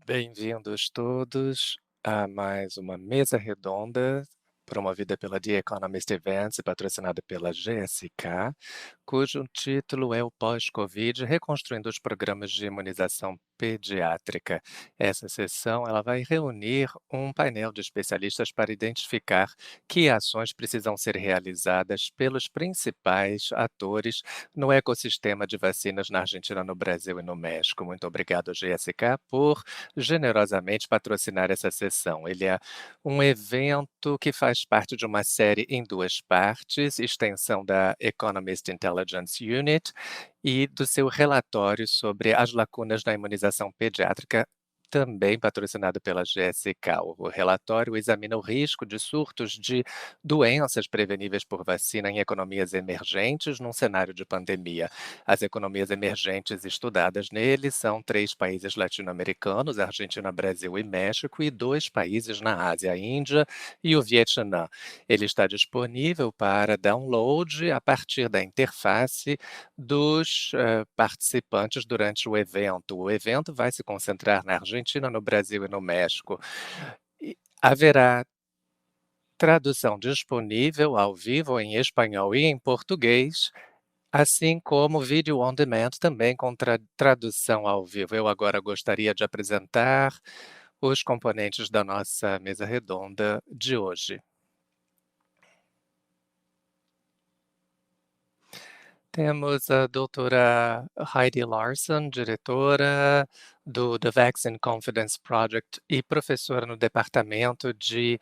Bem-vindos todos a mais uma mesa redonda promovida pela The Economist Events e patrocinada pela GSK, cujo título é o Pós-Covid, reconstruindo os programas de imunização pediátrica. Essa sessão ela vai reunir um painel de especialistas para identificar que ações precisam ser realizadas pelos principais atores no ecossistema de vacinas na Argentina, no Brasil e no México. Muito obrigado, GSK, por generosamente patrocinar essa sessão. Ele é um evento que faz parte de uma série em 2 partes, extensão da Economist Intelligence Unit e do seu relatório sobre as lacunas da imunização pediátrica, também patrocinado pela GSK. O relatório examina o risco de surtos de doenças preveníveis por vacina em economias emergentes num cenário de pandemia. As economias emergentes estudadas nele são 3 países latino-americanos, Argentina, Brasil e México, e 2 países na Ásia, a Índia e o Vietnã. Ele está disponível para download a partir da interface dos participantes durante o evento. O evento vai se concentrar na Argentina, no Brasil e no México. E haverá tradução disponível ao vivo em espanhol e em português, assim como vídeo on demand também com tradução ao vivo. Eu agora gostaria de apresentar os componentes da nossa mesa redonda de hoje. Temos a doutora Heidi Larson, diretora do The Vaccine Confidence Project e professora no departamento de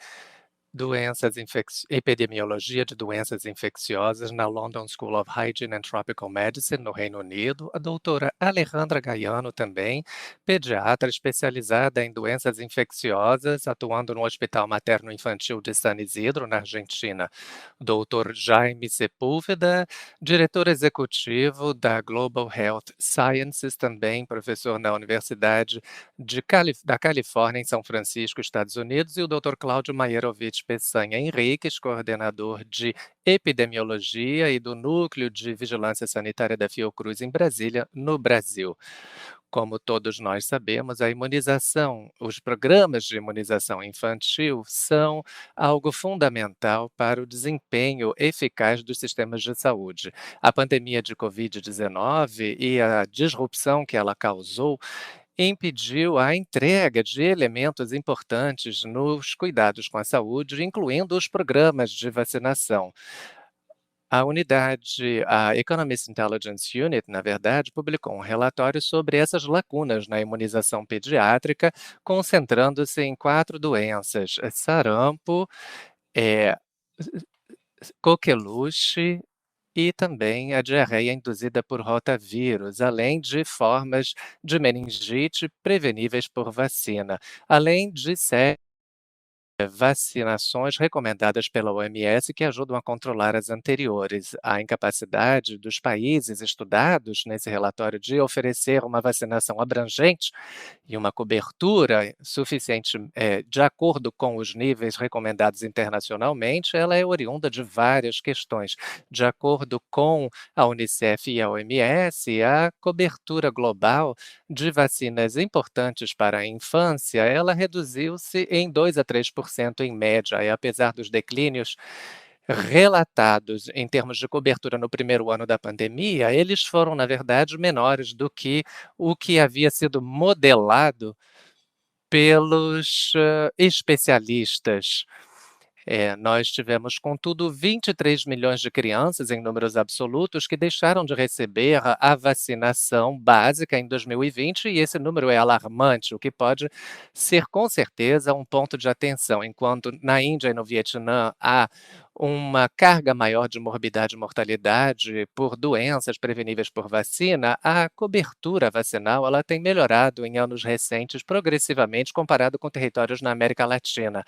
epidemiologia de doenças infecciosas na London School of Hygiene and Tropical Medicine, no Reino Unido. A doutora Alejandra Gaiano também, pediatra especializada em doenças infecciosas, atuando no Hospital Materno-Infantil de San Isidro, na Argentina. Doutor Jaime Sepúlveda, diretor executivo da Global Health Sciences, também professor na Universidade da Califórnia, em São Francisco, Estados Unidos, e o Dr. Cláudio Maierovitch Peçanha Henriques, coordenador de epidemiologia e do Núcleo de Vigilância Sanitária da Fiocruz em Brasília, no Brasil. Como todos nós sabemos, a imunização, os programas de imunização infantil são algo fundamental para o desempenho eficaz dos sistemas de saúde. A pandemia de Covid-19 e a disrupção que ela causou impediu a entrega de elementos importantes nos cuidados com a saúde, incluindo os programas de vacinação. A Economist Intelligence Unit, na verdade, publicou um relatório sobre essas lacunas na imunização pediátrica, concentrando-se em 4 doenças: sarampo, eh, coqueluche e também a diarreia induzida por rotavírus, além de formas de meningite preveníveis por vacina, além de vacinações recomendadas pela OMS que ajudam a controlar as anteriores. A incapacidade dos países estudados nesse relatório de oferecer uma vacinação abrangente e uma cobertura suficiente, de acordo com os níveis recomendados internacionalmente, ela é oriunda de várias questões. De acordo com a Unicef e a OMS, a cobertura global de vacinas importantes para a infância, ela reduziu-se em 2 a 3% em média, e apesar dos declínios relatados em termos de cobertura no primeiro ano da pandemia, eles foram, na verdade, menores do que o que havia sido modelado pelos especialistas. Nós tivemos, contudo, 23 milhões de crianças, em números absolutos, que deixaram de receber a vacinação básica em 2020, e esse número é alarmante, o que pode ser, com certeza, um ponto de atenção. Enquanto na Índia e no Vietnã há uma carga maior de morbidade e mortalidade por doenças preveníveis por vacina, a cobertura vacinal ela tem melhorado em anos recentes progressivamente comparado com territórios na América Latina.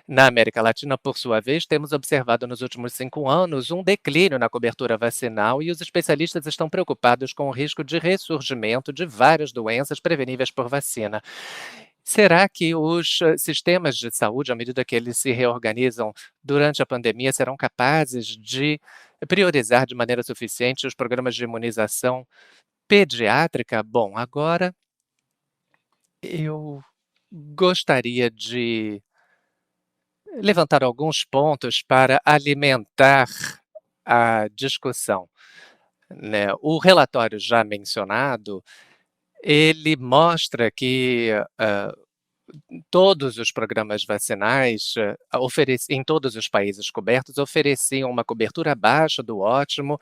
Na América Latina, por sua vez, temos observado nos últimos 5 anos um declínio na cobertura vacinal e os especialistas estão preocupados com o risco de ressurgimento de várias doenças preveníveis por vacina. Será que os sistemas de saúde, à medida que eles se reorganizam durante a pandemia, serão capazes de priorizar de maneira suficiente os programas de imunização pediátrica? Bom, agora eu gostaria de levantar alguns pontos para alimentar a discussão, né. O relatório já mencionado, ele mostra que, todos os programas vacinais, em todos os países cobertos, ofereciam uma cobertura abaixo do ótimo,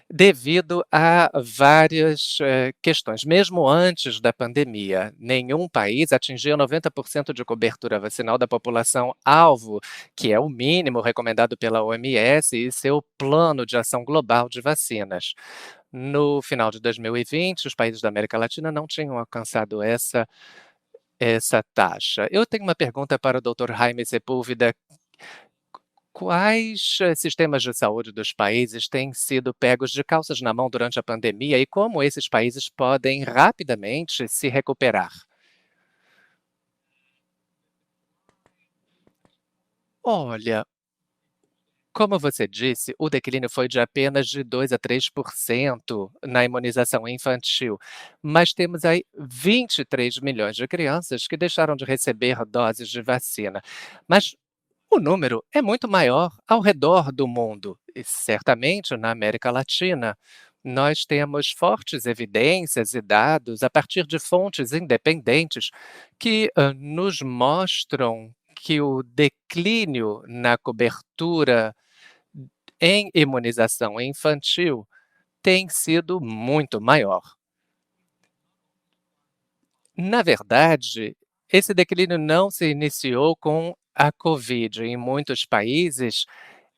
devido a várias, questões. Mesmo antes da pandemia, nenhum país atingia 90% de cobertura vacinal da população alvo, que é o mínimo recomendado pela OMS e seu Plano de Ação Global de Vacinas. No final de 2020, os países da América Latina não tinham alcançado essa taxa. Eu tenho uma pergunta para o Dr. Jaime Sepúlveda: quais, sistemas de saúde dos países têm sido pegos de calças na mão durante a pandemia e como esses países podem rapidamente se recuperar? Olha, como você disse, o declínio foi de apenas de 2 a 3% na imunização infantil, mas temos aí 23 milhões de crianças que deixaram de receber doses de vacina. Mas o número é muito maior ao redor do mundo e certamente na América Latina. Nós temos fortes evidências e dados a partir de fontes independentes que nos mostram que o declínio na cobertura em imunização infantil tem sido muito maior. Na verdade, esse declínio não se iniciou com a Covid. Em muitos países,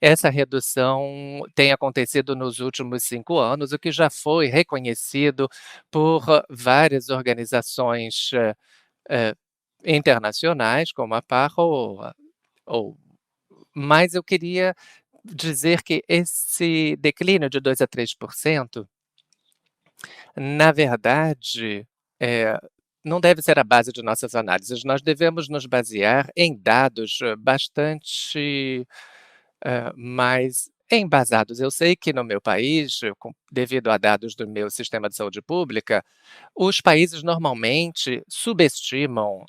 essa redução tem acontecido nos últimos 5 anos, o que já foi reconhecido por várias organizações, eh, internacionais, como a PAHO ou mas eu queria dizer que esse declínio de 2 a 3%, na verdade, eh, não deve ser a base de nossas análises. Nós devemos nos basear em dados bastante, mais embasados. Eu sei que no meu país, devido a dados do meu sistema de saúde pública, os países normalmente subestimam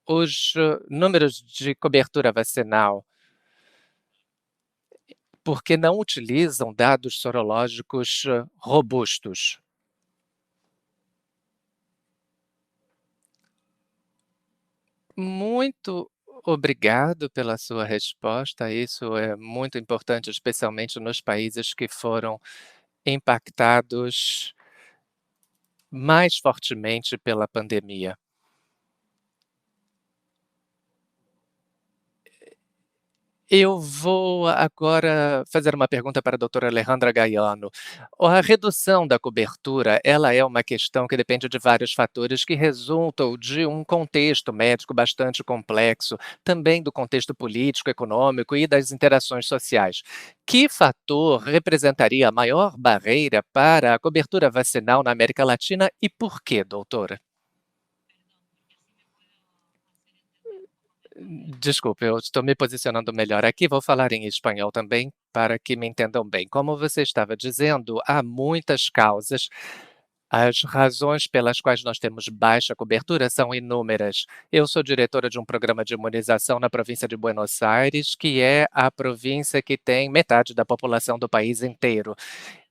os números de cobertura vacinal, porque não utilizam dados sorológicos robustos. Muito obrigado pela sua resposta. Isso é muito importante, especialmente nos países que foram impactados mais fortemente pela pandemia. Eu vou agora fazer uma pergunta para a doutora Alejandra Gaiano. A redução da cobertura, ela é uma questão que depende de vários fatores que resultam de um contexto médico bastante complexo, também do contexto político, econômico e das interações sociais. Que fator representaria a maior barreira para a cobertura vacinal na América Latina e por quê, doutora? Desculpe, eu estou me posicionando melhor aqui, vou falar em espanhol também, para que me entendam bem. Como você estava dizendo, há muitas causas. As razões pelas quais nós temos baixa cobertura são inúmeras. Eu sou diretora de um programa de imunização na província de Buenos Aires, que é a província que tem metade da população do país inteiro.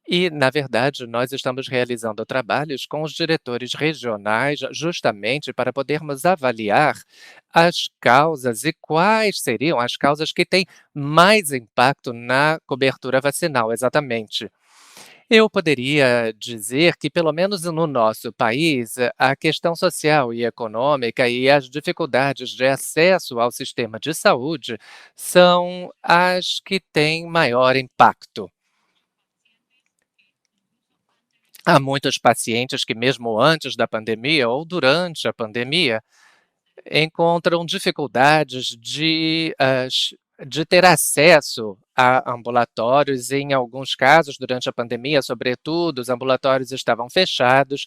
E, na verdade, nós estamos realizando trabalhos com os diretores regionais, justamente para podermos avaliar as causas e quais seriam as causas que têm mais impacto na cobertura vacinal, exatamente. Eu poderia dizer que, pelo menos no nosso país, a questão social e econômica e as dificuldades de acesso ao sistema de saúde são as que têm maior impacto. Há muitos pacientes que, mesmo antes da pandemia ou durante a pandemia, encontram dificuldades de ter acesso a ambulatórios. Em alguns casos, durante a pandemia, sobretudo, os ambulatórios estavam fechados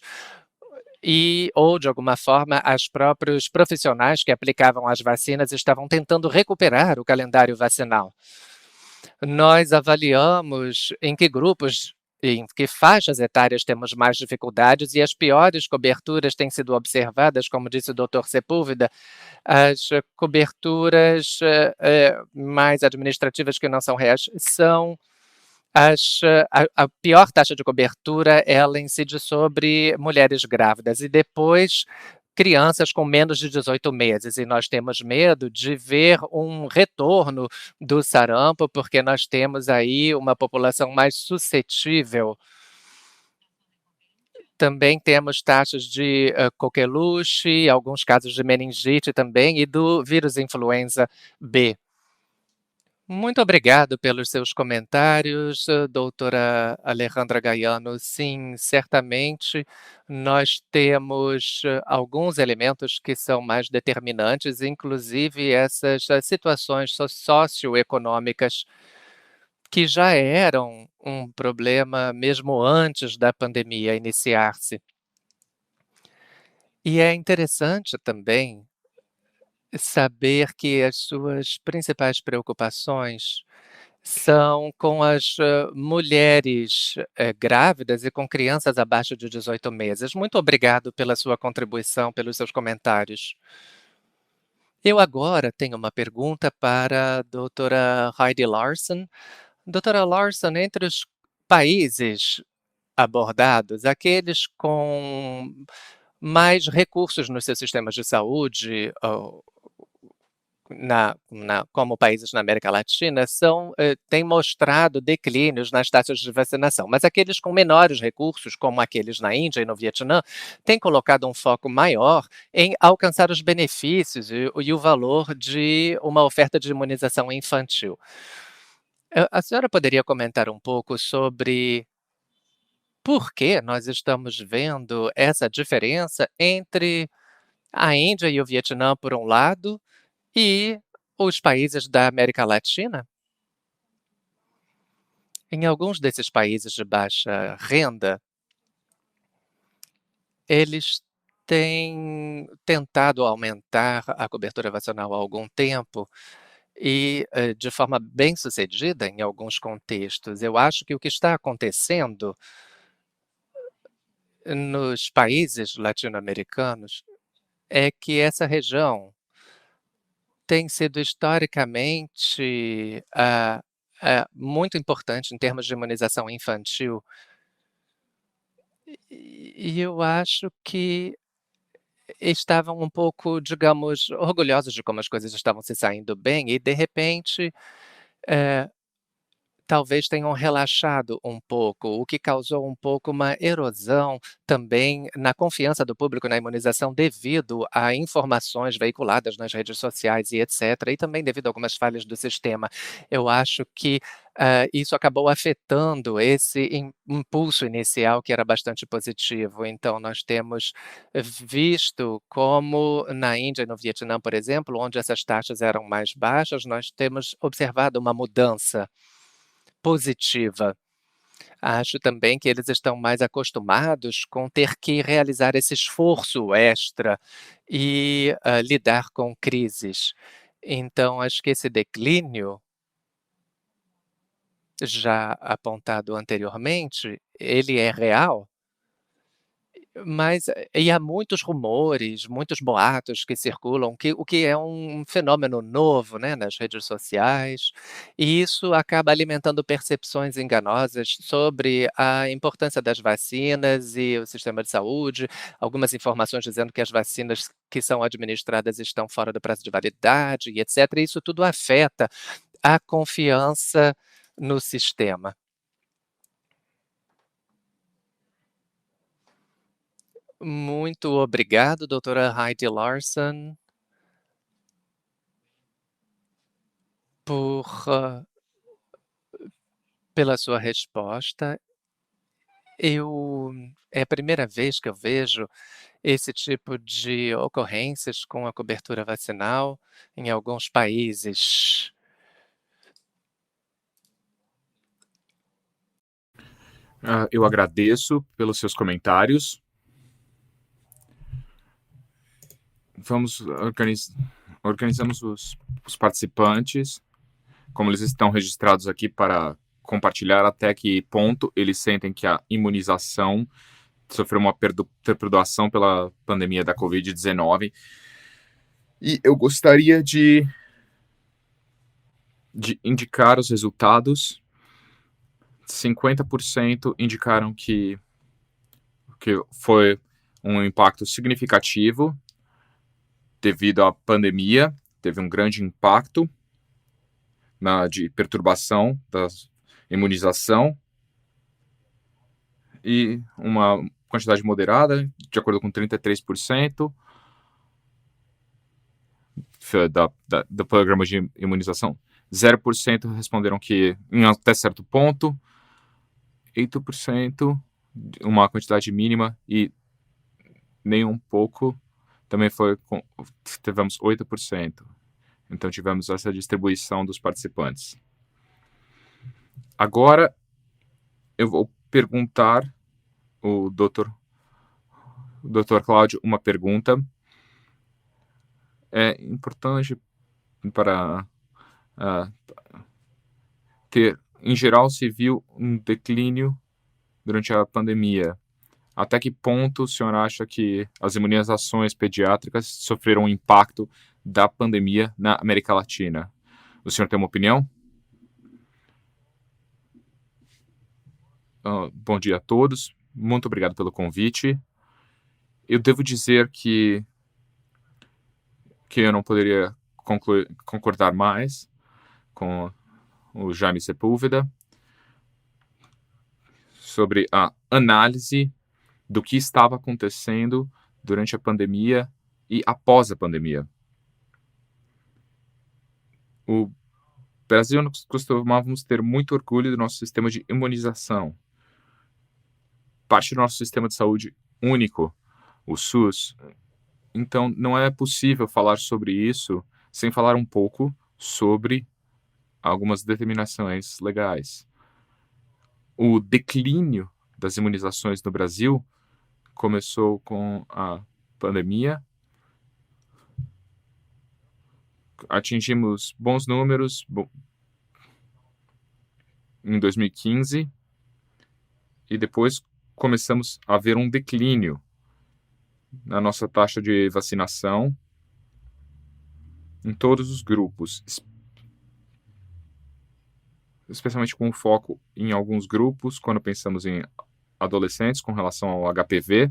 ou, de alguma forma, os próprios profissionais que aplicavam as vacinas estavam tentando recuperar o calendário vacinal. Nós avaliamos em que grupos em que faixas etárias temos mais dificuldades e as piores coberturas têm sido observadas, como disse o doutor Sepúlveda, as coberturas mais administrativas que não são reais são a pior taxa de cobertura, ela incide sobre mulheres grávidas e depois crianças com menos de 18 meses. E nós temos medo de ver um retorno do sarampo, porque nós temos aí uma população mais suscetível. Também temos taxas de coqueluche, alguns casos de meningite também e do vírus influenza B. Muito obrigado pelos seus comentários, doutora Alejandra Gaiano. Sim, certamente nós temos alguns elementos que são mais determinantes, inclusive essas situações socioeconômicas que já eram um problema mesmo antes da pandemia iniciar-se. E é interessante também saber que as suas principais preocupações são com as mulheres grávidas e com crianças abaixo de 18 meses. Muito obrigado pela sua contribuição, pelos seus comentários. Eu agora tenho uma pergunta para a doutora Heidi Larson. Doutora Larson, entre os países abordados, aqueles com mais recursos nos seus sistemas de saúde, como países na América Latina, têm mostrado declínios nas taxas de vacinação, mas aqueles com menores recursos, como aqueles na Índia e no Vietnã, têm colocado um foco maior em alcançar os benefícios e o valor de uma oferta de imunização infantil. A senhora poderia comentar um pouco sobre por que nós estamos vendo essa diferença entre a Índia e o Vietnã, por um lado, e os países da América Latina? Em alguns desses países de baixa renda, eles têm tentado aumentar a cobertura vacinal há algum tempo e, de forma bem-sucedida em alguns contextos. Eu acho que o que está acontecendo nos países latino-americanos é que essa região tem sido historicamente, muito importante em termos de imunização infantil, e eu acho que estavam um pouco, digamos, orgulhosos de como as coisas estavam se saindo bem e, de repente, eh, talvez tenham relaxado um pouco, o que causou um pouco uma erosão também na confiança do público na imunização devido a informações veiculadas nas redes sociais e etcétera, e também devido a algumas falhas do sistema. Eu acho que, isso acabou afetando esse impulso inicial que era bastante positivo. Então nós temos visto como na Índia e no Vietnã, por exemplo, onde essas taxas eram mais baixas, nós temos observado uma mudança positiva. Acho também que eles estão mais acostumados com ter que realizar esse esforço extra e, lidar com crises. Então acho que esse declínio, já apontado anteriormente, ele é real, mas e há muitos rumores, muitos boatos que circulam, o que é um fenômeno novo, né, nas redes sociais, e isso acaba alimentando percepções enganosas sobre a importância das vacinas e o sistema de saúde, algumas informações dizendo que as vacinas que são administradas estão fora do prazo de validade e etcétera, e isso tudo afeta a confiança no sistema. Muito obrigado, doutora Heidi Larson, por, pela sua resposta. É a primeira vez que eu vejo esse tipo de ocorrências com a cobertura vacinal em alguns países. Eu agradeço pelos seus comentários. Organizamos os participantes, como eles estão registrados aqui para compartilhar até que ponto eles sentem que a imunização sofreu uma perturbação pela pandemia da Covid-19. E eu gostaria de indicar os resultados. 50% indicaram que foi um impacto significativo devido à pandemia, teve um grande impacto de perturbação da imunização, e uma quantidade moderada, de acordo com 33%, do programa de imunização. 0% responderam que em até certo ponto, 8%, uma quantidade mínima, e nem um pouco, também tivemos 8%. Então tivemos essa distribuição dos participantes. Agora eu vou perguntar o Dr. Cláudio uma pergunta. É importante para ter, em geral, se viu um declínio durante a pandemia. Até que ponto o senhor acha que as imunizações pediátricas sofreram um impacto da pandemia na América Latina? O senhor tem uma opinião? Bom dia a todos. Muito obrigado pelo convite. Eu devo dizer que eu não poderia concordar mais com o Jaime Sepúlveda sobre a análise do que estava acontecendo durante a pandemia e após a pandemia. O Brasil, nós costumávamos ter muito orgulho do nosso sistema de imunização. Parte do nosso sistema de saúde único, o SUS. Então, não é possível falar sobre isso sem falar um pouco sobre algumas determinações legais. O declínio das imunizações no Brasil começou com a pandemia. Atingimos bons números em 2015 e depois começamos a ver um declínio na nossa taxa de vacinação em todos os grupos, especialmente com foco em alguns grupos, quando pensamos em adolescentes com relação ao HPV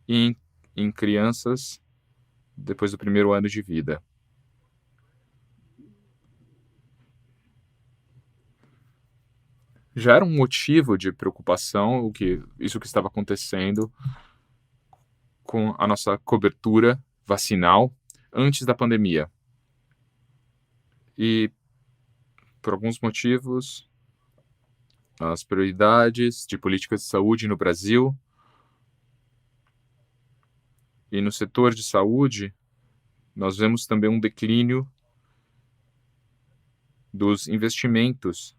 e em crianças depois do primeiro ano de vida. Já era um motivo de preocupação isso que estava acontecendo com a nossa cobertura vacinal antes da pandemia. E, por alguns motivos, as prioridades de políticas de saúde no Brasil e no setor de saúde, nós vemos também um declínio dos investimentos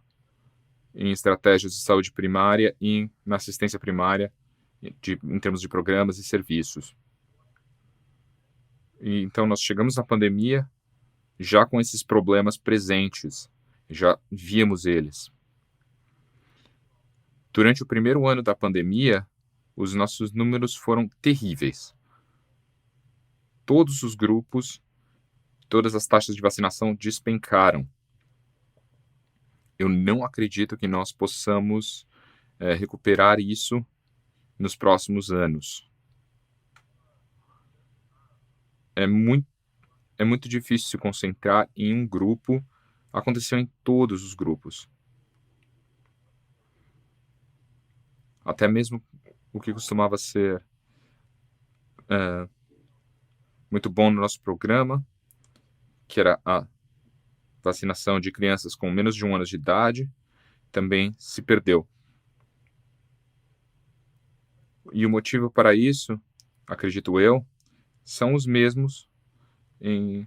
em estratégias de saúde primária e na assistência primária, em termos de programas e serviços. E, então, nós chegamos na pandemia já com esses problemas presentes, já víamos eles. Durante o primeiro ano da pandemia, os nossos números foram terríveis. Todos os grupos, todas as taxas de vacinação despencaram. Eu não acredito que nós possamos recuperar isso nos próximos anos. É muito difícil se concentrar em um grupo. Aconteceu em todos os grupos. Até mesmo o que costumava ser muito bom no nosso programa, que era a vacinação de crianças com menos de 1 ano de idade, também se perdeu. E o motivo para isso, acredito eu, são os mesmos em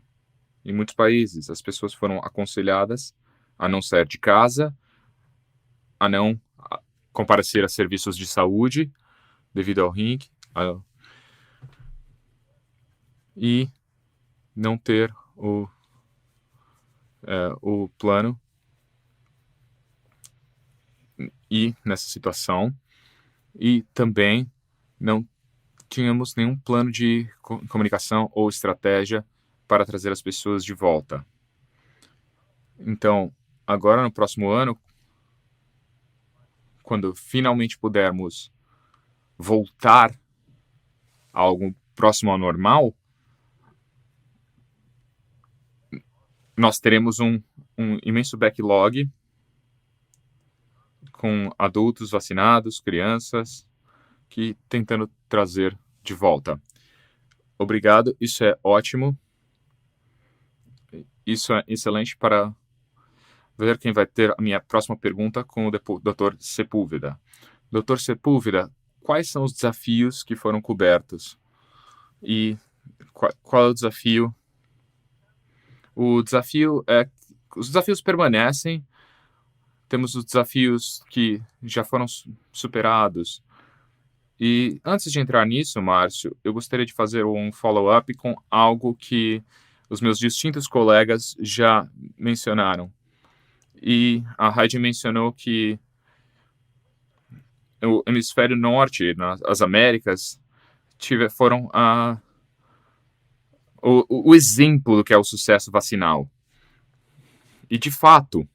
muitos países. As pessoas foram aconselhadas a não sair de casa, a não comparecer a serviços de saúde devido ao RINC, e não ter o plano ir nessa situação, e também não tínhamos nenhum plano de comunicação ou estratégia para trazer as pessoas de volta. Então, agora no próximo ano, quando finalmente pudermos voltar a algo próximo ao normal, nós teremos um imenso backlog com adultos vacinados, crianças, que tentando trazer de volta. Obrigado, isso é ótimo. Isso é excelente para ver quem vai ter a minha próxima pergunta com o Dr. Sepúlveda. Dr. Sepúlveda, quais são os desafios que foram cobertos? E qual é o desafio? O desafio é... Os desafios permanecem. Temos os desafios que já foram superados. E antes de entrar nisso, Márcio, eu gostaria de fazer um follow-up com algo que os meus distintos colegas já mencionaram. E a Heidi mencionou que o hemisfério norte, as Américas, foram o exemplo do que é o sucesso vacinal. E, de fato,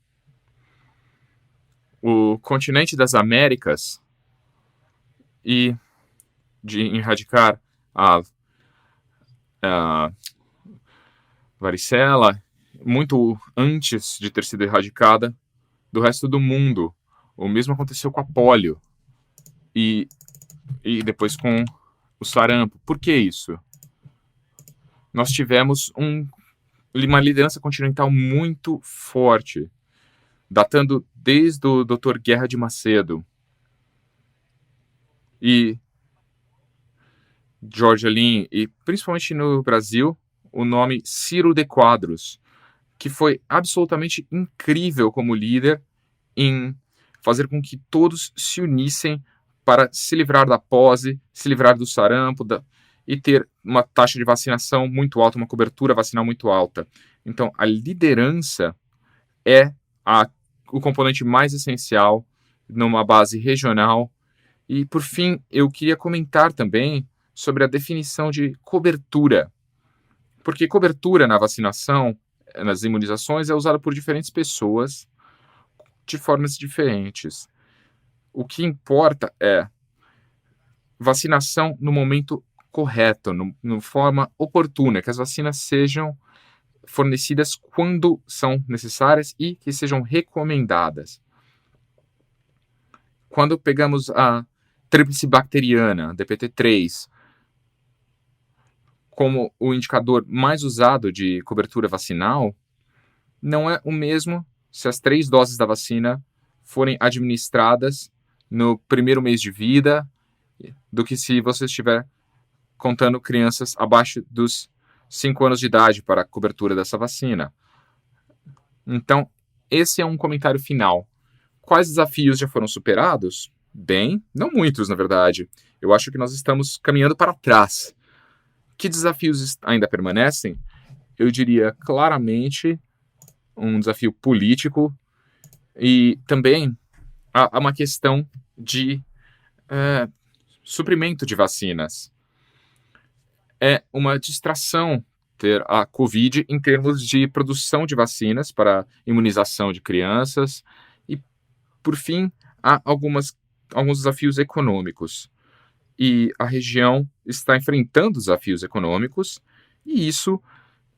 o continente das Américas, e de erradicar a varicela muito antes de ter sido erradicada do resto do mundo. O mesmo aconteceu com a polio e depois com o sarampo. Por que isso? Nós tivemos uma liderança continental muito forte, datando desde o Dr. Guerra de Macedo e Jorge Lin, e principalmente no Brasil, o nome Ciro de Quadros, que foi absolutamente incrível como líder em fazer com que todos se unissem para se livrar da pose, se livrar do sarampo e ter uma taxa de vacinação muito alta, uma cobertura vacinal muito alta. Então, a liderança é o componente mais essencial numa base regional. E, por fim, eu queria comentar também sobre a definição de cobertura. Porque cobertura na vacinação, nas imunizações, é usada por diferentes pessoas de formas diferentes. O que importa é vacinação no momento correto, no forma oportuna, que as vacinas sejam fornecidas quando são necessárias e que sejam recomendadas. Quando pegamos a tríplice bacteriana, DPT-3, como o indicador mais usado de cobertura vacinal, não é o mesmo se as 3 doses da vacina forem administradas no primeiro mês de vida do que se você estiver contando crianças abaixo dos 5 anos de idade para a cobertura dessa vacina. Então, esse é um comentário final. Quais desafios já foram superados? Bem, não muitos, na verdade. Eu acho que nós estamos caminhando para trás. Que desafios ainda permanecem? Eu diria claramente um desafio político e também há uma questão de suprimento de vacinas. É uma distração ter a Covid em termos de produção de vacinas para imunização de crianças. E, por fim, há alguns desafios econômicos. E a região está enfrentando desafios econômicos, e isso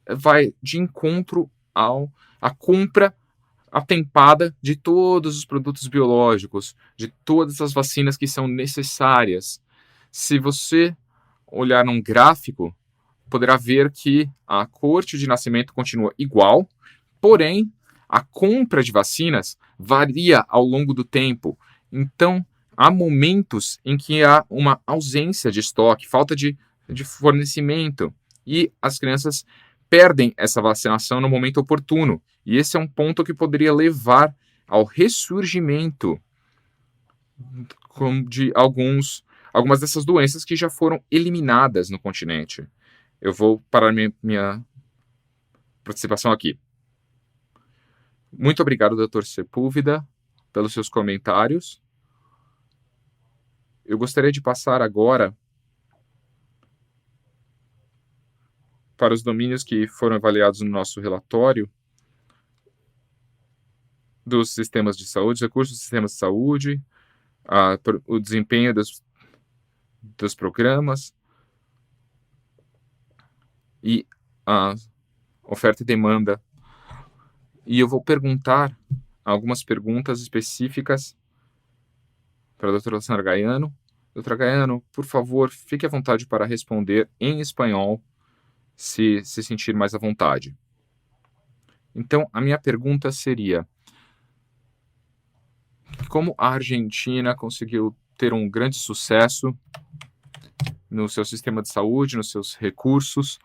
vai de encontro à compra atempada de todos os produtos biológicos, de todas as vacinas que são necessárias. Se você olhar num gráfico, poderá ver que a corte de nascimento continua igual, porém, a compra de vacinas varia ao longo do tempo. Então, há momentos em que há uma ausência de estoque, falta de fornecimento, e as crianças perdem essa vacinação no momento oportuno. E esse é um ponto que poderia levar ao ressurgimento de algumas dessas doenças que já foram eliminadas no continente. Eu vou parar minha participação aqui. Muito obrigado, Dr. Sepúlveda. pelos seus comentários. Eu gostaria de passar agora para os domínios que foram avaliados no nosso relatório dos sistemas de saúde, os recursos dos sistemas de saúde, o desempenho dos programas e a oferta e demanda. E eu vou perguntar algumas perguntas específicas para a doutora Sandra Gaiano. Doutora Gaiano, por favor, fique à vontade para responder em espanhol, se sentir mais à vontade. Então, a minha pergunta seria: como a Argentina conseguiu ter um grande sucesso no seu sistema de saúde, nos seus recursos,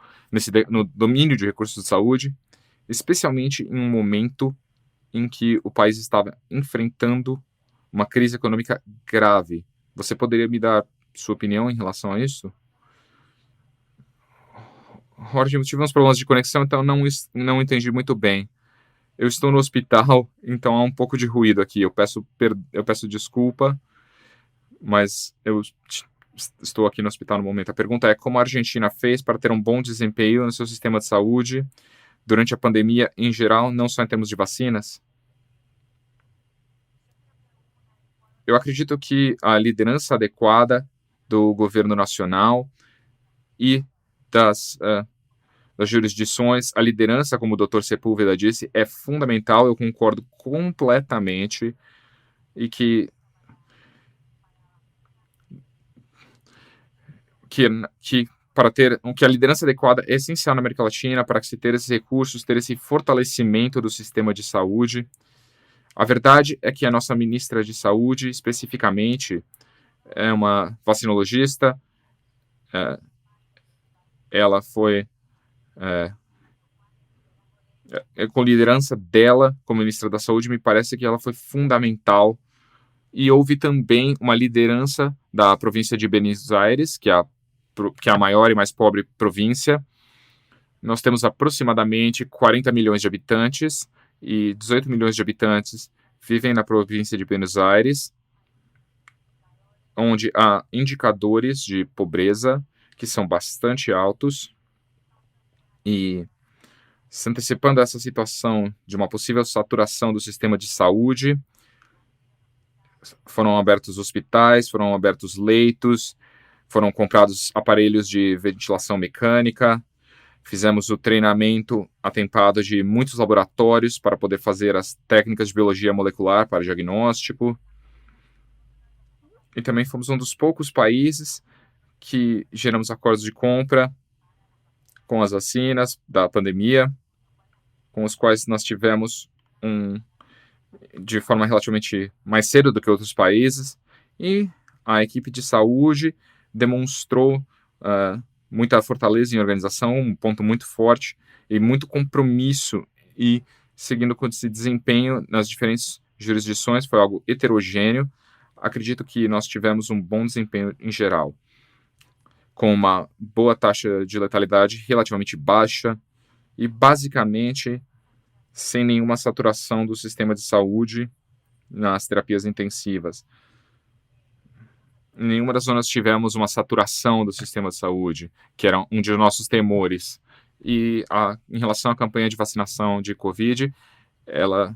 no domínio de recursos de saúde, especialmente em um momento em que o país estava enfrentando uma crise econômica grave? Você poderia me dar sua opinião em relação a isso? Jorge, tivemos problemas de conexão, então não entendi muito bem. Eu estou no hospital, então há um pouco de ruído aqui. Eu peço desculpa, mas eu estou aqui no hospital no momento. A pergunta é: como a Argentina fez para ter um bom desempenho no seu sistema de saúde durante a pandemia em geral, não só em termos de vacinas? Eu acredito que a liderança adequada do governo nacional e das jurisdições, a liderança, como o Dr. Sepúlveda disse, é fundamental. Eu concordo completamente, e que a liderança adequada é essencial na América Latina para que se ter esses recursos, ter esse fortalecimento do sistema de saúde. A verdade é que a nossa ministra de Saúde, especificamente, é uma vacinologista. Ela foi, com liderança dela como ministra da Saúde, me parece que ela foi fundamental. E houve também uma liderança da província de Buenos Aires, que é a maior e mais pobre província. Nós temos aproximadamente 40 milhões de habitantes, e 18 milhões de habitantes vivem na província de Buenos Aires, onde há indicadores de pobreza que são bastante altos. E, se antecipando a essa situação de uma possível saturação do sistema de saúde, foram abertos hospitais, foram abertos leitos, foram comprados aparelhos de ventilação mecânica, fizemos o treinamento atempado de muitos laboratórios para poder fazer as técnicas de biologia molecular para diagnóstico. E também fomos um dos poucos países que geramos acordos de compra com as vacinas da pandemia, com os quais nós tivemos de forma relativamente mais cedo do que outros países, e a equipe de saúde demonstrou muita fortaleza em organização, um ponto muito forte e muito compromisso, e seguindo com esse desempenho nas diferentes jurisdições, foi algo heterogêneo. Acredito que nós tivemos um bom desempenho em geral, com uma boa taxa de letalidade relativamente baixa e basicamente sem nenhuma saturação do sistema de saúde nas terapias intensivas. Em nenhuma das zonas tivemos uma saturação do sistema de saúde, que era um dos nossos temores. E em relação à campanha de vacinação de Covid, ela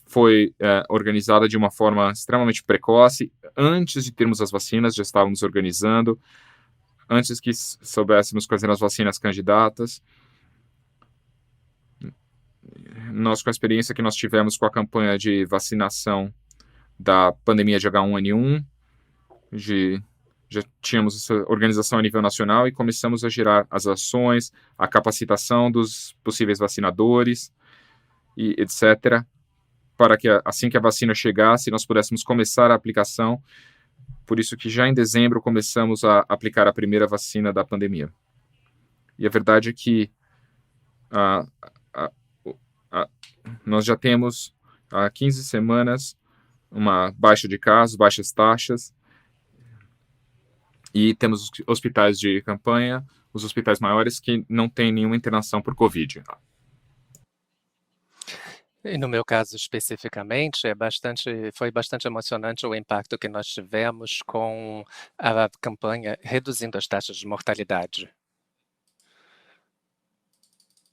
foi organizada de uma forma extremamente precoce. Antes de termos as vacinas, já estávamos organizando, antes que soubéssemos quais eram as vacinas candidatas. Nós, com a experiência que nós tivemos com a campanha de vacinação da pandemia de H1N1, já tínhamos essa organização a nível nacional e começamos a gerar as ações, a capacitação dos possíveis vacinadores, e etc., para que assim que a vacina chegasse, nós pudéssemos começar a aplicação. Por isso que já em dezembro começamos a aplicar a primeira vacina da pandemia. E a verdade é que nós já temos há 15 semanas uma baixa de casos, baixas taxas, e temos hospitais de campanha, os hospitais maiores, que não têm nenhuma internação por Covid. E no meu caso especificamente, foi bastante emocionante o impacto que nós tivemos com a campanha reduzindo as taxas de mortalidade.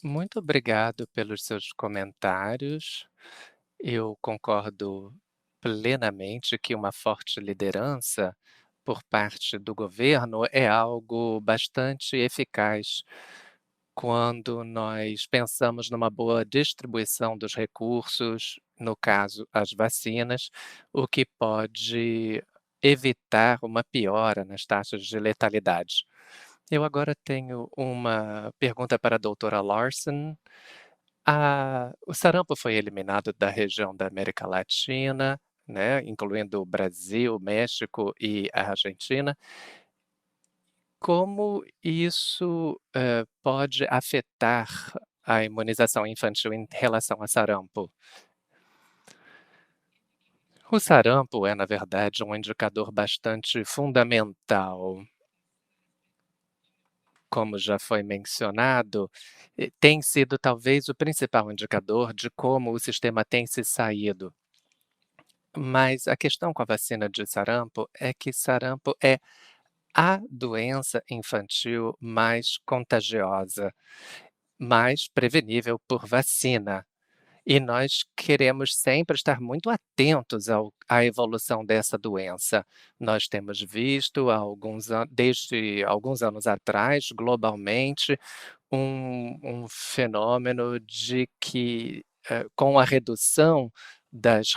Muito obrigado pelos seus comentários. Eu concordo plenamente que uma forte liderança por parte do governo é algo bastante eficaz quando nós pensamos numa boa distribuição dos recursos, no caso, as vacinas, o que pode evitar uma piora nas taxas de letalidade. Eu agora tenho uma pergunta para a doutora Larson. O sarampo foi eliminado da região da América Latina, né, incluindo o Brasil, México e a Argentina. Como isso, pode afetar a imunização infantil em relação a sarampo? O sarampo é, na verdade, um indicador bastante fundamental. Como já foi mencionado, tem sido talvez o principal indicador de como o sistema tem se saído. Mas a questão com a vacina de sarampo é que sarampo é a doença infantil mais contagiosa, mais prevenível por vacina. E nós queremos sempre estar muito atentos à evolução dessa doença. Nós temos visto desde alguns anos atrás, globalmente, um fenômeno de que, com a redução das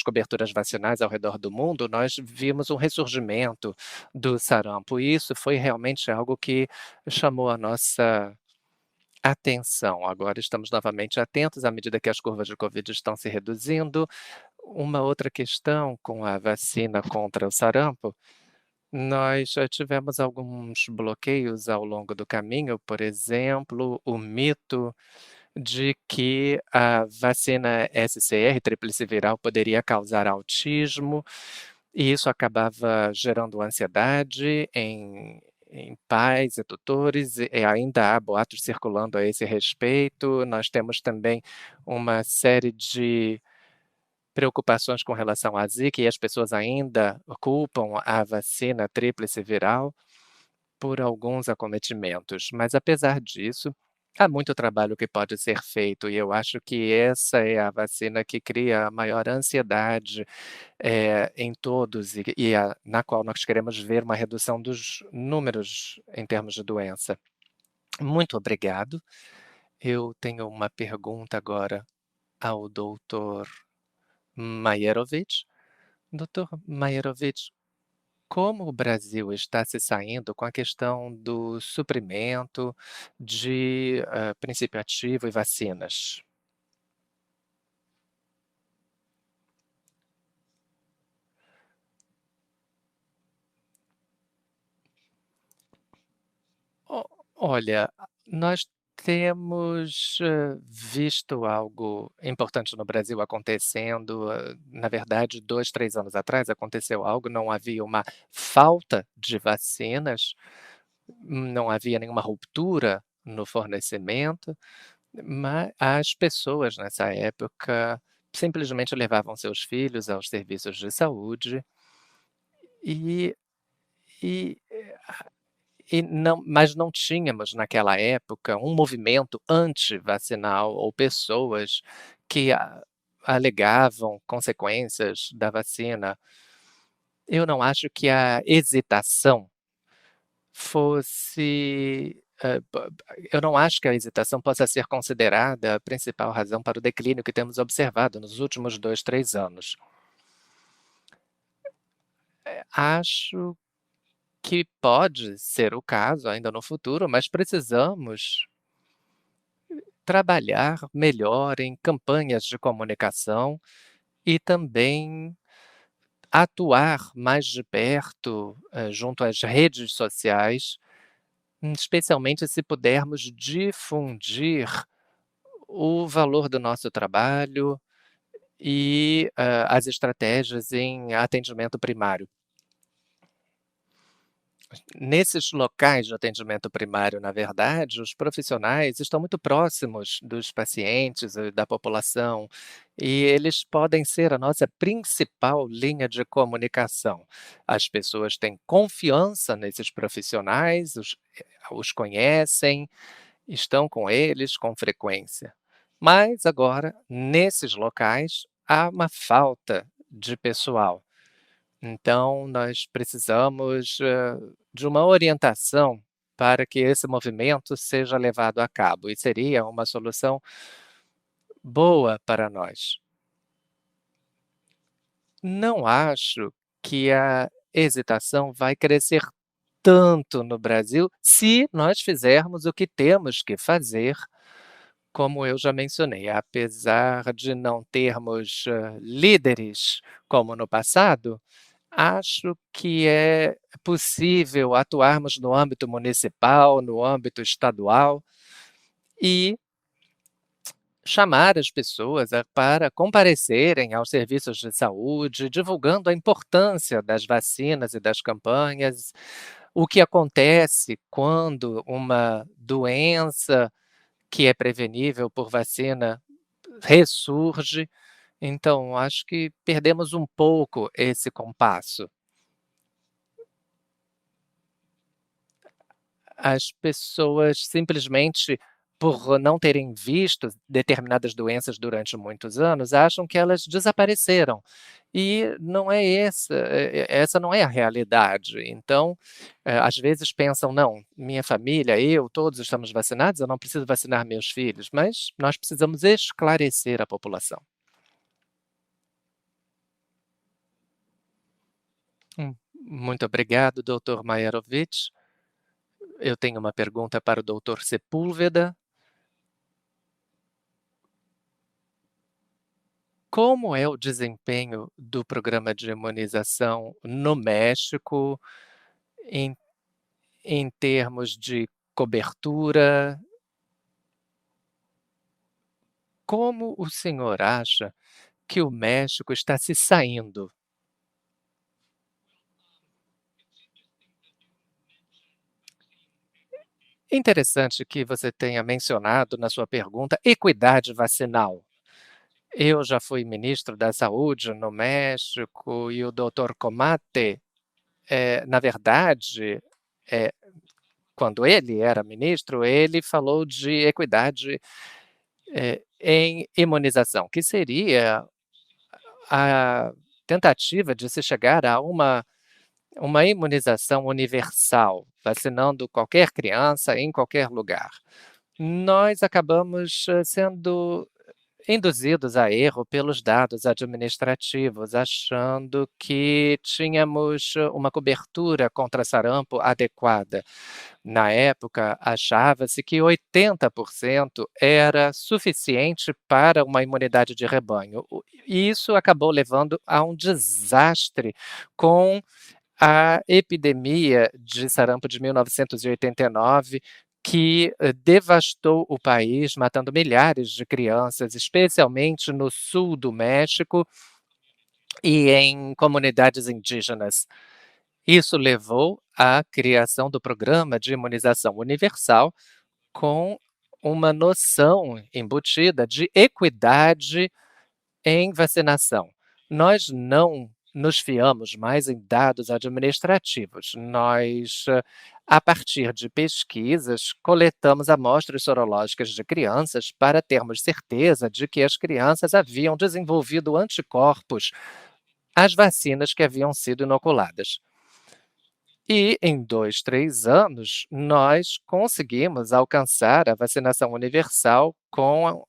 coberturas vacinais ao redor do mundo, nós vimos um ressurgimento do sarampo, e isso foi realmente algo que chamou a nossa atenção. Agora estamos novamente atentos à medida que as curvas de Covid estão se reduzindo. Uma outra questão com a vacina contra o sarampo, nós já tivemos alguns bloqueios ao longo do caminho, por exemplo, o mito de que a vacina SCR, tríplice viral, poderia causar autismo, e isso acabava gerando ansiedade em pais e tutores, e ainda há boatos circulando a esse respeito. Nós temos também uma série de preocupações com relação à Zika, e as pessoas ainda culpam a vacina tríplice viral por alguns acometimentos. Mas apesar disso, há muito trabalho que pode ser feito, e eu acho que essa é a vacina que cria a maior ansiedade, em todos, na qual nós queremos ver uma redução dos números em termos de doença. Muito obrigado. Eu tenho uma pergunta agora ao doutor Maierovitch. Doutor Maierovitch, como o Brasil está se saindo com a questão do suprimento de, princípio ativo e vacinas? O Olha, nós temos, visto algo importante no Brasil acontecendo, na verdade 2, 3 anos atrás aconteceu algo, não havia uma falta de vacinas, não havia nenhuma ruptura no fornecimento, mas as pessoas nessa época simplesmente levavam seus filhos aos serviços de saúde e e mas não tínhamos naquela época um movimento anti-vacinal ou pessoas que alegavam consequências da vacina. Eu não acho que a hesitação fosse, eu não acho que a hesitação possa ser considerada a principal razão para o declínio que temos observado nos últimos 2, 3 anos. Acho que pode ser o caso ainda no futuro, mas precisamos trabalhar melhor em campanhas de comunicação e também atuar mais de perto, junto às redes sociais, especialmente se pudermos difundir o valor do nosso trabalho e, as estratégias em atendimento primário. Nesses locais de atendimento primário, na verdade, os profissionais estão muito próximos dos pacientes e da população, e eles podem ser a nossa principal linha de comunicação. As pessoas têm confiança nesses profissionais, os conhecem, estão com eles com frequência. Mas agora, nesses locais, há uma falta de pessoal. Então, nós precisamos, de uma orientação para que esse movimento seja levado a cabo, e seria uma solução boa para nós. Não acho que a hesitação vai crescer tanto no Brasil, se nós fizermos o que temos que fazer, como eu já mencionei. Apesar de não termos, líderes como no passado, acho que é possível atuarmos no âmbito municipal, no âmbito estadual e chamar as pessoas para comparecerem aos serviços de saúde, divulgando a importância das vacinas e das campanhas, o que acontece quando uma doença que é prevenível por vacina ressurge. Então, acho que perdemos um pouco esse compasso. As pessoas simplesmente, por não terem visto determinadas doenças durante muitos anos, acham que elas desapareceram. E não é essa não é a realidade. Então, às vezes pensam: "Não, minha família, eu, todos estamos vacinados, eu não preciso vacinar meus filhos", mas nós precisamos esclarecer a população. Muito obrigado, doutor Maierovitch. Eu tenho uma pergunta para o doutor Sepúlveda. Como é o desempenho do programa de imunização no México em em termos de cobertura? Como o senhor acha que o México está se saindo? Interessante que você tenha mencionado na sua pergunta equidade vacinal. Eu já fui ministro da saúde no México e o doutor Comate, na verdade, eh, quando ele era ministro, ele falou de equidade, em imunização, que seria a tentativa de se chegar a uma imunização universal, vacinando qualquer criança em qualquer lugar. Nós acabamos, sendo induzidos a erro pelos dados administrativos, achando que tínhamos uma cobertura contra sarampo adequada. Na época, achava-se que 80% era suficiente para uma imunidade de rebanho. E isso acabou levando a um desastre com a epidemia de sarampo de 1989, que, devastou o país, matando milhares de crianças, especialmente no sul do México e em comunidades indígenas. Isso levou à criação do Programa de Imunização Universal, com uma noção embutida de equidade em vacinação. Nós não nos fiamos mais em dados administrativos. Nós, a partir de pesquisas, coletamos amostras sorológicas de crianças para termos certeza de que as crianças haviam desenvolvido anticorpos às vacinas que haviam sido inoculadas. E em 2, 3 anos, nós conseguimos alcançar a vacinação universal com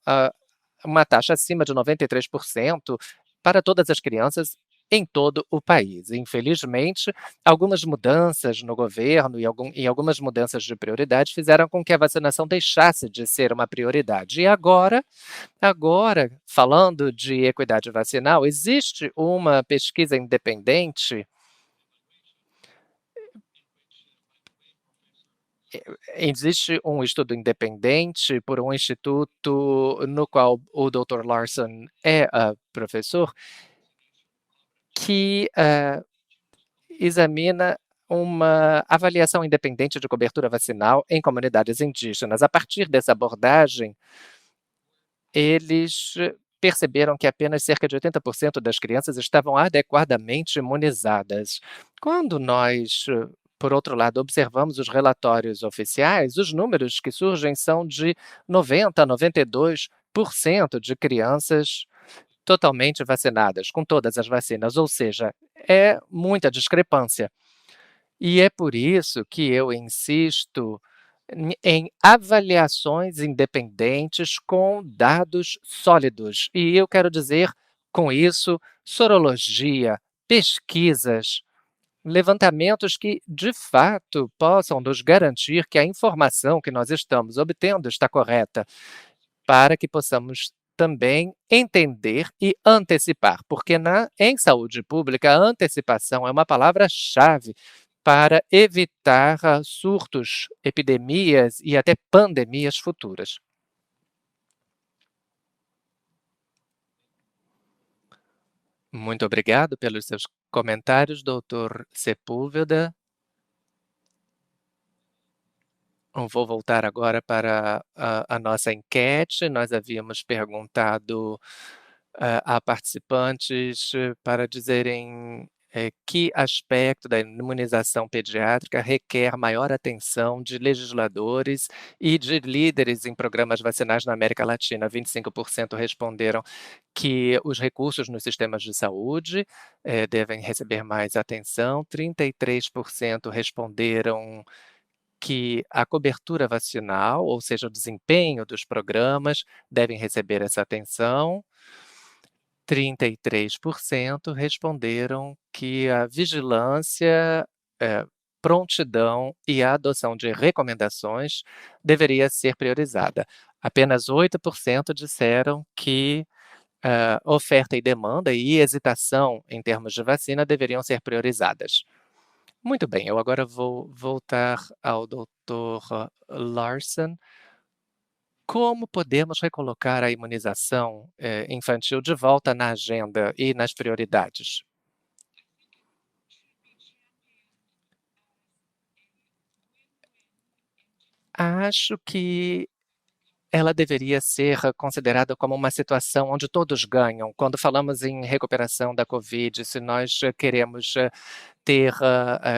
uma taxa acima de 93% para todas as crianças em todo o país. Infelizmente, algumas mudanças no governo e algumas mudanças de prioridade fizeram com que a vacinação deixasse de ser uma prioridade. E agora, falando de equidade vacinal, existe uma pesquisa independente. Existe um estudo independente por um instituto no qual o Dr. Larson é, professor, que, examina uma avaliação independente de cobertura vacinal em comunidades indígenas. A partir dessa abordagem, eles perceberam que apenas cerca de 80% das crianças estavam adequadamente imunizadas. Quando nós, por outro lado, observamos os relatórios oficiais, os números que surgem são de 90 a 92% de crianças totalmente vacinadas, com todas as vacinas, ou seja, é muita discrepância. E é por isso que eu insisto em avaliações independentes com dados sólidos. E eu quero dizer com isso sorologia, pesquisas, levantamentos que de fato possam nos garantir que a informação que nós estamos obtendo está correta, para que possamos também entender e antecipar, porque em saúde pública a antecipação é uma palavra-chave para evitar surtos, epidemias e até pandemias futuras. Muito obrigado pelos seus comentários, doutor Sepúlveda. Eu vou voltar agora para a nossa enquete. Nós havíamos perguntado a participantes para dizerem que aspecto da imunização pediátrica requer maior atenção de legisladores e de líderes em programas vacinais na América Latina. 25% responderam que os recursos nos sistemas de saúde devem receber mais atenção, 33% responderam que a cobertura vacinal, ou seja, o desempenho dos programas, devem receber essa atenção. 33% responderam que a vigilância, prontidão e a adoção de recomendações deveria ser priorizada. Apenas 8% disseram que oferta e demanda e hesitação em termos de vacina deveriam ser priorizadas. Muito bem, eu agora vou voltar ao doutor Larson. Como podemos recolocar a imunização infantil de volta na agenda e nas prioridades? Acho que ela deveria ser considerada como uma situação onde todos ganham. Quando falamos em recuperação da Covid, se nós queremos ter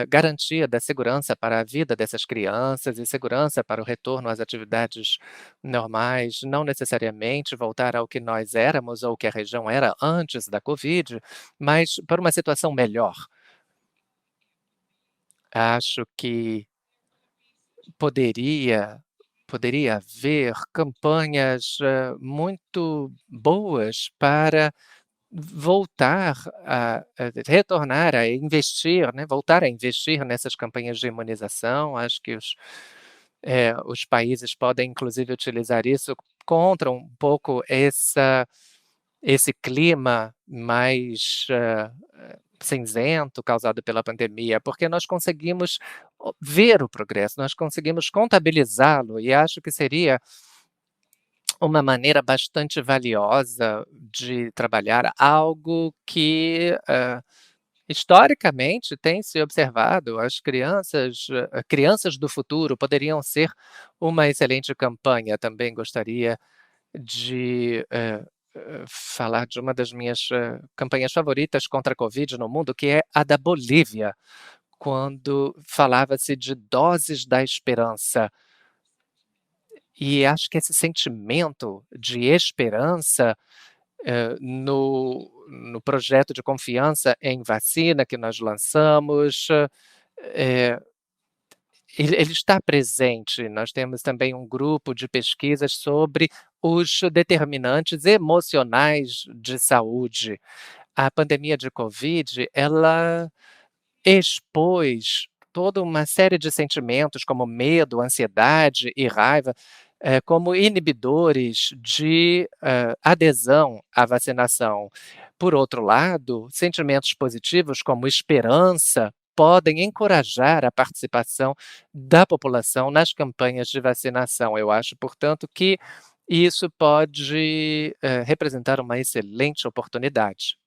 garantia da segurança para a vida dessas crianças e segurança para o retorno às atividades normais, não necessariamente voltar ao que nós éramos ou que a região era antes da Covid, mas para uma situação melhor. Acho que poderia haver campanhas muito boas para voltar a retornar a investir, né, voltar a investir nessas campanhas de imunização. Acho que os países podem inclusive utilizar isso contra um pouco esse clima mais cinzento causado pela pandemia, porque nós conseguimos ver o progresso, nós conseguimos contabilizá-lo e acho que seria uma maneira bastante valiosa de trabalhar algo que historicamente tem se observado. As crianças do futuro poderiam ser uma excelente campanha. Também gostaria de falar de uma das minhas campanhas favoritas contra a Covid no mundo, que é a da Bolívia, quando falava-se de doses da esperança. E acho que esse sentimento de esperança no projeto de confiança em vacina que nós lançamos, ele está presente. Nós temos também um grupo de pesquisas sobre os determinantes emocionais de saúde. A pandemia de Covid, ela expôs toda uma série de sentimentos como medo, ansiedade e raiva, como inibidores de adesão à vacinação. Por outro lado, sentimentos positivos como esperança podem encorajar a participação da população nas campanhas de vacinação. Eu acho, portanto, que isso pode representar uma excelente oportunidade.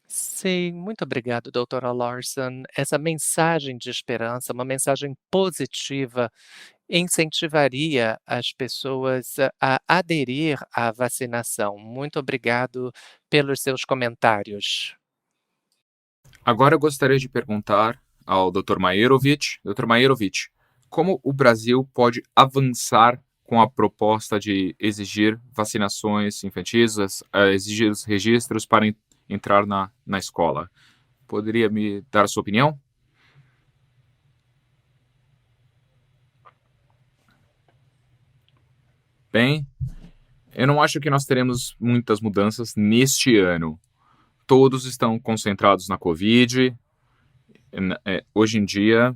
Sim, muito obrigado, doutora Lawson. Essa mensagem de esperança, uma mensagem positiva, incentivaria as pessoas a aderir à vacinação. Muito obrigado pelos seus comentários. Agora eu gostaria de perguntar ao Dr. Maerovic. Dr. Maerovic, como o Brasil pode avançar com a proposta de exigir vacinações infantis, exigir os registros para entrar na escola? Poderia me dar a sua opinião? Bem, eu não acho que nós teremos muitas mudanças neste ano. Todos estão concentrados na Covid. Hoje em dia,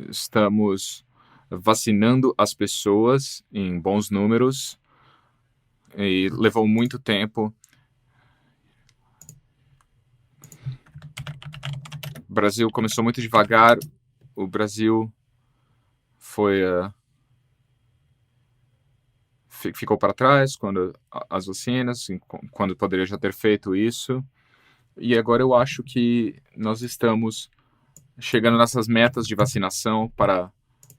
estamos vacinando as pessoas em bons números e levou muito tempo. O Brasil começou muito devagar. O Brasil foi ficou para trás quando as vacinas, quando poderia já ter feito isso. E agora eu acho que nós estamos chegando nessas metas de vacinação para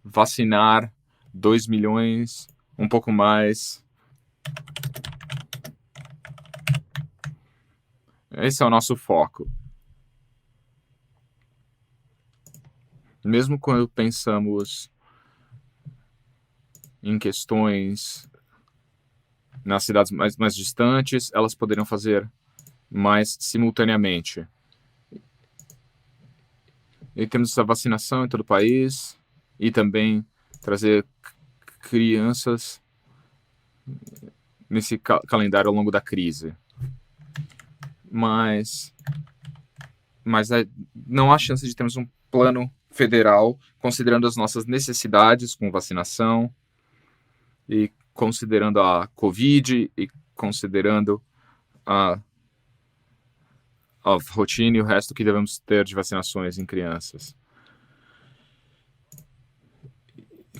vacinar 2 milhões, um pouco mais. Esse é o nosso foco. Mesmo quando pensamos em questões nas cidades mais distantes, elas poderiam fazer mais simultaneamente. E temos a vacinação em todo o país e também trazer crianças nesse calendário ao longo da crise. Mas não há chance de termos um plano federal considerando as nossas necessidades com vacinação e considerando a Covid e considerando a rotina e o resto que devemos ter de vacinações em crianças.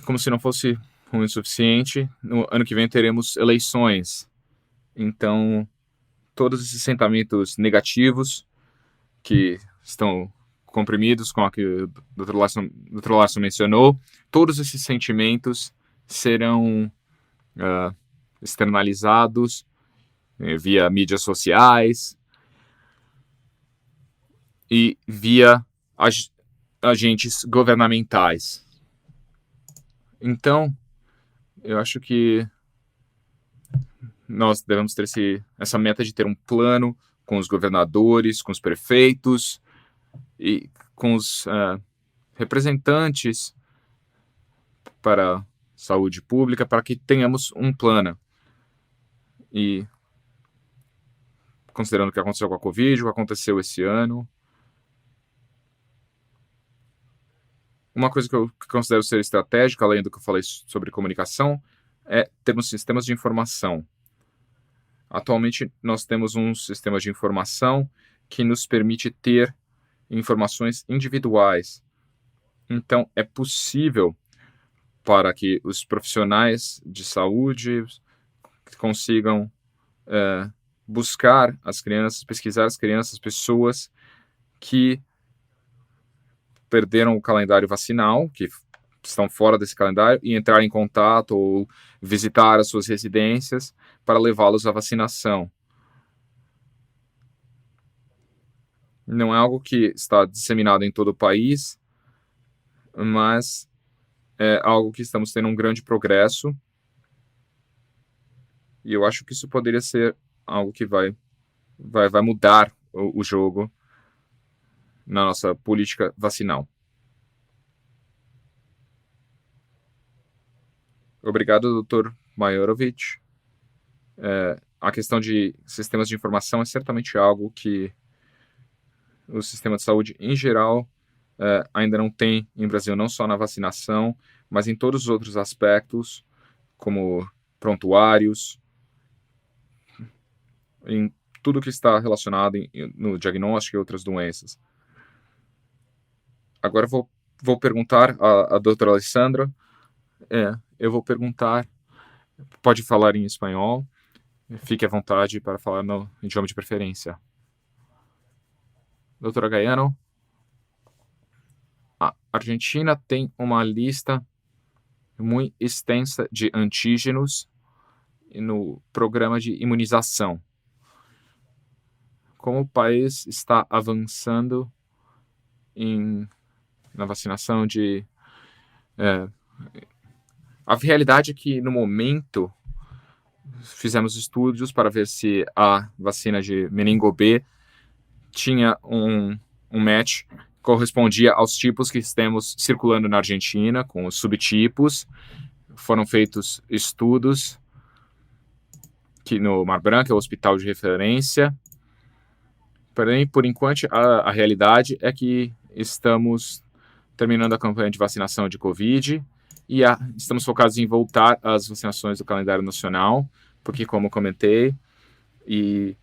Como se não fosse ruim o suficiente, no ano que vem teremos eleições. Então, todos esses sentimentos negativos que estão comprimidos com o que o Dr. Larson mencionou, todos esses sentimentos serão externalizados via mídias sociais e via agentes governamentais. Então, eu acho que nós devemos ter essa meta de ter um plano com os governadores, com os prefeitos e com os representantes para saúde pública, para que tenhamos um plano. E considerando o que aconteceu com a Covid, o que aconteceu esse ano, uma coisa que eu considero ser estratégica, além do que eu falei sobre comunicação, é termos sistemas de informação. Atualmente, nós temos um sistema de informação que nos permite ter informações individuais. Então, é possível para que os profissionais de saúde consigam buscar as crianças, pesquisar as crianças, pessoas que perderam o calendário vacinal, que estão fora desse calendário, e entrar em contato ou visitar as suas residências para levá-los à vacinação. Não é algo que está disseminado em todo o país, mas é algo que estamos tendo um grande progresso. E eu acho que isso poderia ser algo que vai mudar o jogo na nossa política vacinal. Obrigado, Dr. Majorovic. A questão de sistemas de informação é certamente algo que o sistema de saúde, em geral, ainda não tem em Brasil, não só na vacinação, mas em todos os outros aspectos, como prontuários, em tudo que está relacionado no diagnóstico e outras doenças. Agora vou perguntar à doutora Alessandra, eu vou perguntar, pode falar em espanhol, fique à vontade para falar no idioma de preferência. Doutora Gaiano, a Argentina tem uma lista muito extensa de antígenos no programa de imunização. Como o país está avançando na vacinação a realidade é que, no momento, fizemos estudos para ver se a vacina de meningo B tinha um match, correspondia aos tipos que temos circulando na Argentina, com os subtipos. Foram feitos estudos que no Mar Branco, é o hospital de referência. Porém, por enquanto, a realidade é que estamos terminando a campanha de vacinação de Covid e estamos focados em voltar às vacinações do calendário nacional, porque, como comentei, e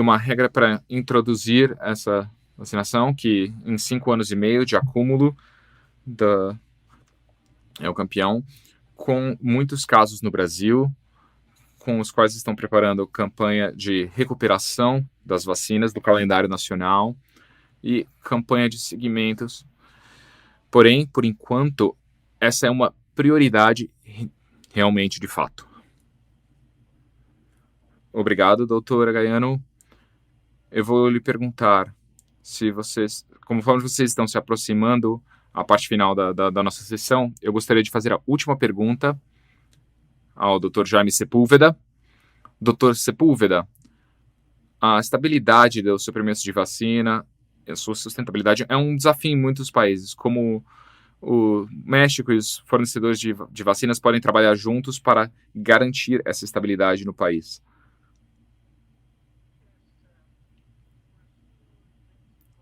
uma regra para introduzir essa vacinação, que em 5 anos e meio de acúmulo é o campeão, com muitos casos no Brasil, com os quais estão preparando campanha de recuperação das vacinas do calendário nacional e campanha de segmentos. Porém, por enquanto, essa é uma prioridade realmente de fato. Obrigado, doutora Gaiano. Eu vou lhe perguntar se vocês, conforme vocês estão se aproximando à parte final da nossa sessão, eu gostaria de fazer a última pergunta ao Dr. Jaime Sepúlveda. Dr. Sepúlveda, a estabilidade dos suprimentos de vacina, a sua sustentabilidade é um desafio em muitos países, como o México e os fornecedores de vacinas podem trabalhar juntos para garantir essa estabilidade no país.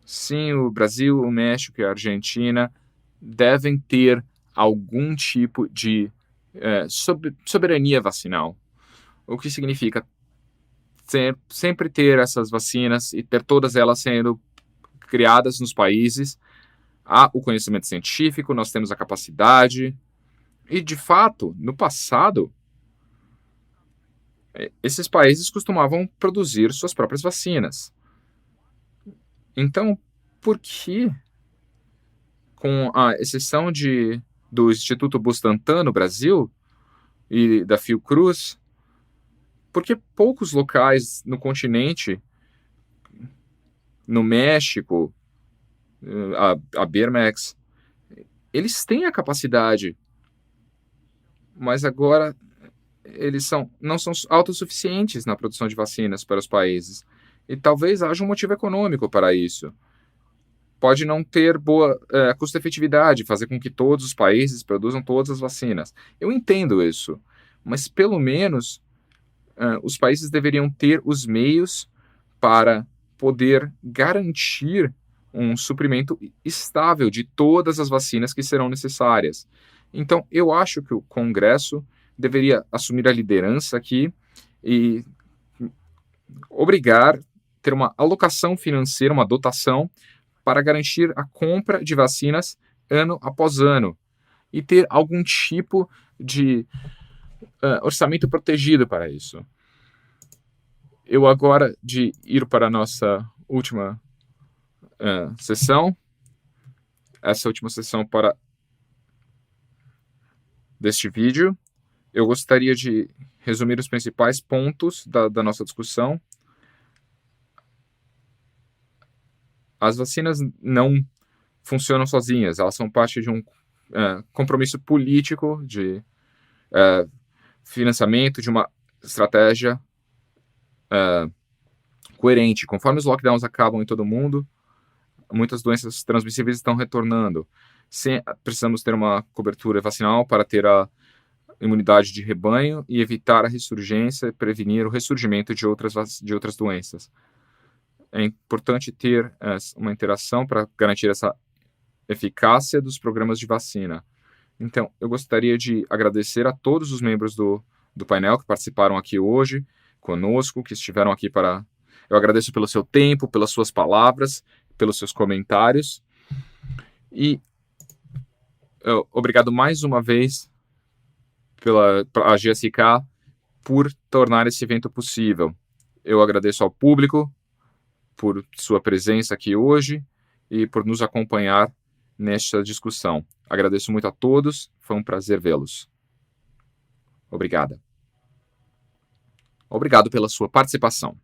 Sim, o Brasil, o México e a Argentina devem ter algum tipo de soberania vacinal. O que significa sempre ter essas vacinas e ter todas elas sendo criadas nos países. Há o conhecimento científico, nós temos a capacidade. E, de fato, no passado, esses países costumavam produzir suas próprias vacinas. Então, por que, com a exceção do Instituto Bustantan no Brasil e da Fiocruz, por que poucos locais no continente, no México, a Birmex, eles têm a capacidade, mas agora eles não são autossuficientes na produção de vacinas para os países. E talvez haja um motivo econômico para isso. Pode não ter boa custo-efetividade, fazer com que todos os países produzam todas as vacinas. Eu entendo isso, mas pelo menos os países deveriam ter os meios para poder garantir um suprimento estável de todas as vacinas que serão necessárias. Então, eu acho que o Congresso deveria assumir a liderança aqui e obrigar, ter uma alocação financeira, uma dotação, para garantir a compra de vacinas ano após ano e ter algum tipo de orçamento protegido para isso. Eu agora, de ir para a nossa última sessão, essa última sessão deste vídeo, eu gostaria de resumir os principais pontos da nossa discussão. As vacinas não funcionam sozinhas, elas são parte de um compromisso político de financiamento, de uma estratégia coerente. Conforme os lockdowns acabam em todo o mundo, muitas doenças transmissíveis estão retornando. Precisamos ter uma cobertura vacinal para ter a imunidade de rebanho e evitar a ressurgência e prevenir o ressurgimento de outras doenças. É importante ter uma interação para garantir essa eficácia dos programas de vacina. Então, eu gostaria de agradecer a todos os membros do painel que participaram aqui hoje conosco, que estiveram aqui para... Eu agradeço pelo seu tempo, pelas suas palavras, pelos seus comentários. E obrigado mais uma vez pela GSK por tornar esse evento possível. Eu agradeço ao público por sua presença aqui hoje e por nos acompanhar nesta discussão. Agradeço muito a todos, foi um prazer vê-los. Obrigado pela sua participação.